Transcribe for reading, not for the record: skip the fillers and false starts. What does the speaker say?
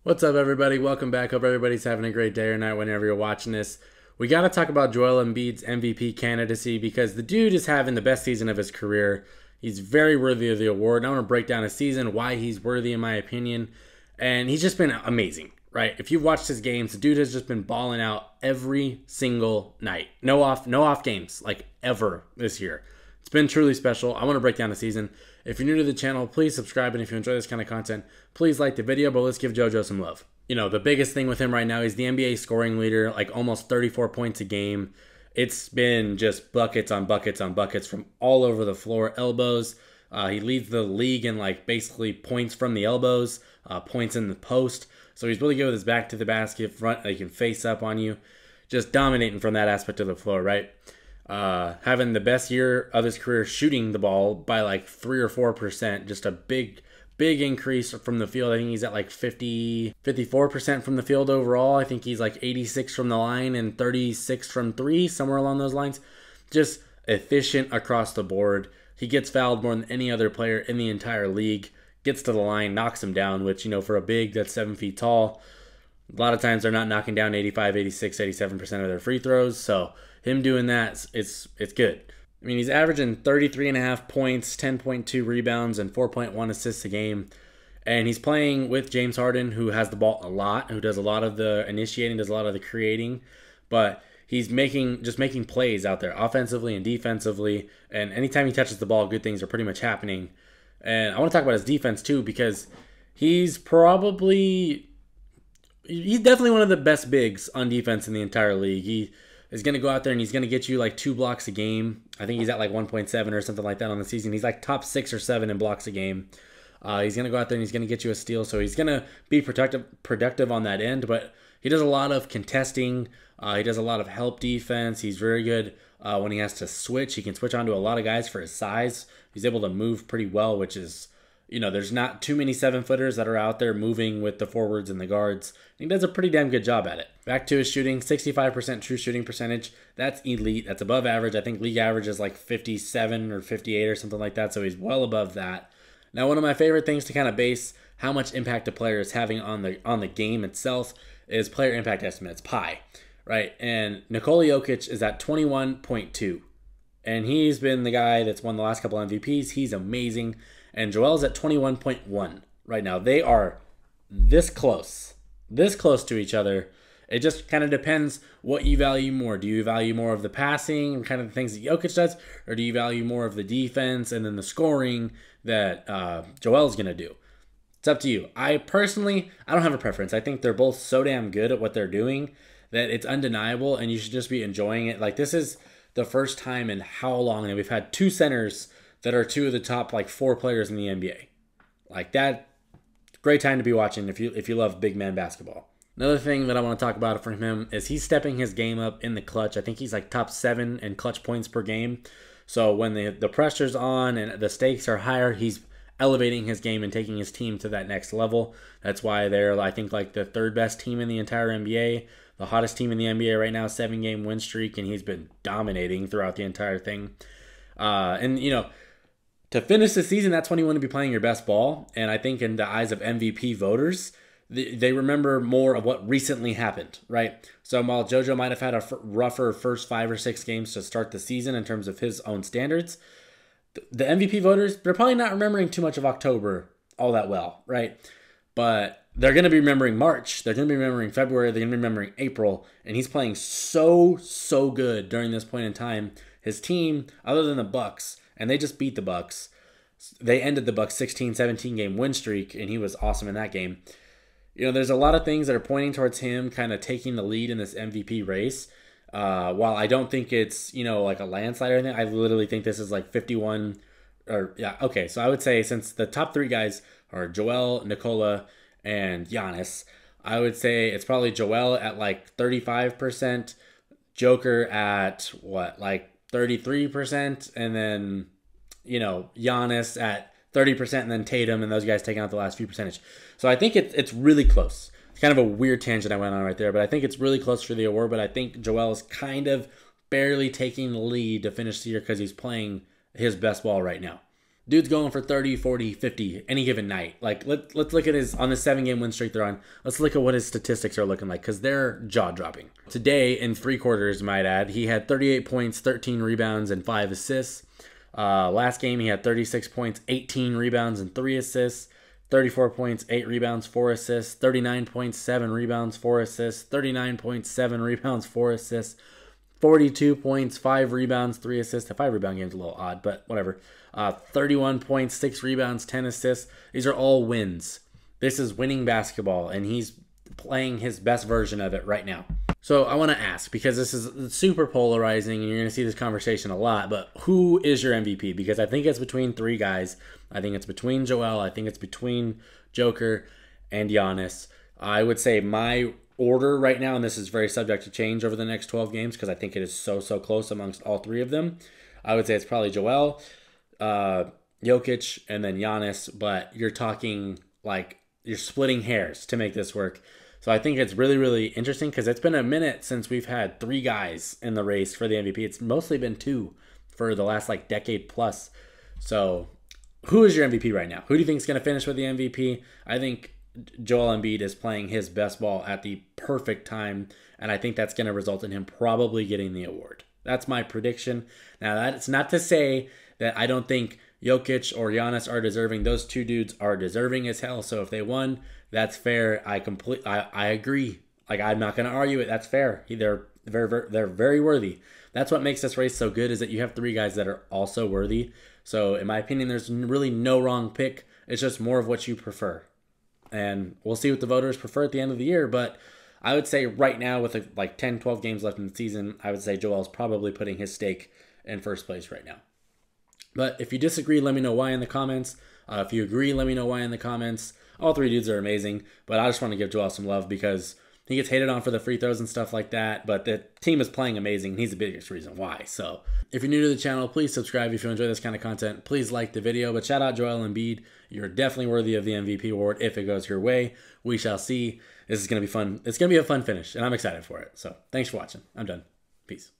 What's up, everybody? Welcome back. Hope everybody's having a great day or night whenever you're watching this. We got to talk about Joel Embiid's MVP candidacy because the dude is having the best season of his career. He's very worthy of the award. And I want to break down his season, why he's worthy in my opinion. And he's just been amazing, right? If you've watched his games, the dude has just been balling out every single night. No off games, like ever this year. It's been truly special. I want to break down the season. If you're new to the channel, please subscribe, and if you enjoy this kind of content, please like the video, but let's give JoJo some love. You know, the biggest thing with him right now, he's the NBA scoring leader, like almost 34 points a game. It's been just buckets on buckets on buckets from all over the floor, elbows. He leads the league in like basically points from the elbows, points in the post. So he's really good with his back to the basket, front, he can face up on you. Just dominating from that aspect of the floor, right? Having the best year of his career shooting the ball by like 3 or 4%, just a big increase from the field. I think he's at like 54% from the field overall. I think he's like 86 from the line and 36 from three, somewhere along those lines. Just efficient across the board. He gets fouled more than any other player in the entire league. Gets to the line, knocks him down, which, you know, for a big that's 7 feet tall, a lot of times they're not knocking down 85, 86, 87% of their free throws. So him doing that, it's good. I mean, he's averaging 33.5 points, 10.2 rebounds, and 4.1 assists a game. And he's playing with James Harden, who has the ball a lot, who does a lot of the initiating, does a lot of the creating. But he's just making plays out there, offensively and defensively. And anytime he touches the ball, good things are pretty much happening. And I want to talk about his defense, too, because he's definitely one of the best bigs on defense in the entire league. He is going to go out there and he's going to get you like 2 blocks a game. I think he's at like 1.7 or something like that on the season. He's like top 6 or 7 in blocks a game. He's going to go out there and he's going to get you a steal. So he's going to be productive on that end. But he does a lot of contesting. He does a lot of help defense. He's very good when he has to switch. He can switch onto a lot of guys for his size. He's able to move pretty well, which is, you know, there's not too many 7-footers that are out there moving with the forwards and the guards. He does a pretty damn good job at it. Back to his shooting, 65% true shooting percentage. That's elite. That's above average. I think league average is like 57 or 58 or something like that, so he's well above that. Now, one of my favorite things to kind of base how much impact a player is having on the game itself is player impact estimates, PI, right? And Nikola Jokic is at 21.2. And he's been the guy that's won the last couple MVPs. He's amazing. And Joel's at 21.1 right now. They are this close to each other. It just kind of depends what you value more. Do you value more of the passing and kind of the things that Jokic does? Or do you value more of the defense and then the scoring that Joel's going to do? It's up to you. I don't have a preference. I think they're both so damn good at what they're doing that it's undeniable and you should just be enjoying it. Like, this is the first time in how long that we've had 2 centers that are 2 of the top like 4 players in the NBA. Like that, great time to be watching if you love big man basketball. Another thing that I want to talk about from him is he's stepping his game up in the clutch. I think he's like top 7 in clutch points per game. So when the pressure's on and the stakes are higher, he's elevating his game and taking his team to that next level. That's why they're, I think, like the 3rd best team in the entire NBA. The hottest team in the NBA right now, 7-game win streak, and he's been dominating throughout the entire thing. And, you know, to finish the season, that's when you want to be playing your best ball. And I think in the eyes of MVP voters, they remember more of what recently happened, right? So while JoJo might have had a rougher first 5 or 6 games to start the season in terms of his own standards, the MVP voters, they're probably not remembering too much of October all that well, right? But they're going to be remembering March. They're going to be remembering February. They're going to be remembering April. And he's playing so good during this point in time. His team, other than the Bucks, and they just beat the Bucks. They ended the Bucks 16-17 game win streak, and he was awesome in that game. You know, there's a lot of things that are pointing towards him kind of taking the lead in this MVP race. While I don't think it's, you know, like a landslide or anything, I literally think this is like 51 or, yeah, okay. So I would say since the top 3 guys are Joel, Nikola, and Giannis, I would say it's probably Joel at like 35%, Joker at what, like 33%, and then, you know, Giannis at 30%, and then Tatum and those guys taking out the last few percentage. So I think it's really close. It's kind of a weird tangent I went on right there, but I think it's really close for the award. But I think Joel is kind of barely taking the lead to finish the year because he's playing his best ball right now. Dude's going for 30, 40, 50 any given night. Like, let's look at his, on the 7-game win streak they're on, let's look at what his statistics are looking like, because they're jaw-dropping. Today, in 3 quarters, might add, he had 38 points, 13 rebounds, and 5 assists. Last game, he had 36 points, 18 rebounds, and 3 assists. 34 points, 8 rebounds, 4 assists. 39 points, 7 rebounds, 4 assists. 39 points, 7 rebounds, 4 assists. 42 points, 5 rebounds, 3 assists. The 5-rebound game's a little odd, but whatever. 31 points, 6 rebounds, 10 assists. These are all wins. This is winning basketball, and he's playing his best version of it right now. So I want to ask, because this is super polarizing, and you're going to see this conversation a lot, but who is your MVP? Because I think it's between 3 guys. I think it's between Joel. I think it's between Joker and Giannis. I would say my order right now, and this is very subject to change over the next 12 games because I think it is so close amongst all 3 of them. I would say it's probably Joel, Jokic, and then Giannis, but you're talking like you're splitting hairs to make this work. So I think it's really interesting because it's been a minute since we've had 3 guys in the race for the MVP. It's mostly been 2 for the last like decade plus. So who is your MVP right now? Who do you think is going to finish with the MVP? I think Joel Embiid is playing his best ball at the perfect time, and I think that's going to result in him probably getting the award. That's my prediction. Now, that's not to say that I don't think Jokic or Giannis are deserving. Those 2 dudes are deserving as hell, so if they won, that's fair. I agree. Like, I'm not going to argue it. That's fair. They're very worthy. That's what makes this race so good, is that you have 3 guys that are also worthy. So, in my opinion, there's really no wrong pick. It's just more of what you prefer. And we'll see what the voters prefer at the end of the year. But I would say right now, with like 10, 12 games left in the season, I would say Joel's probably putting his stake in first place right now. But if you disagree, let me know why in the comments. If you agree, let me know why in the comments. All 3 dudes are amazing. But I just want to give Joel some love because he gets hated on for the free throws and stuff like that. But the team is playing amazing. And he's the biggest reason why. So if you're new to the channel, please subscribe if you enjoy this kind of content. Please like the video. But shout out Joel Embiid. You're definitely worthy of the MVP award if it goes your way. We shall see. This is going to be fun. It's going to be a fun finish, and I'm excited for it. So thanks for watching. I'm done. Peace.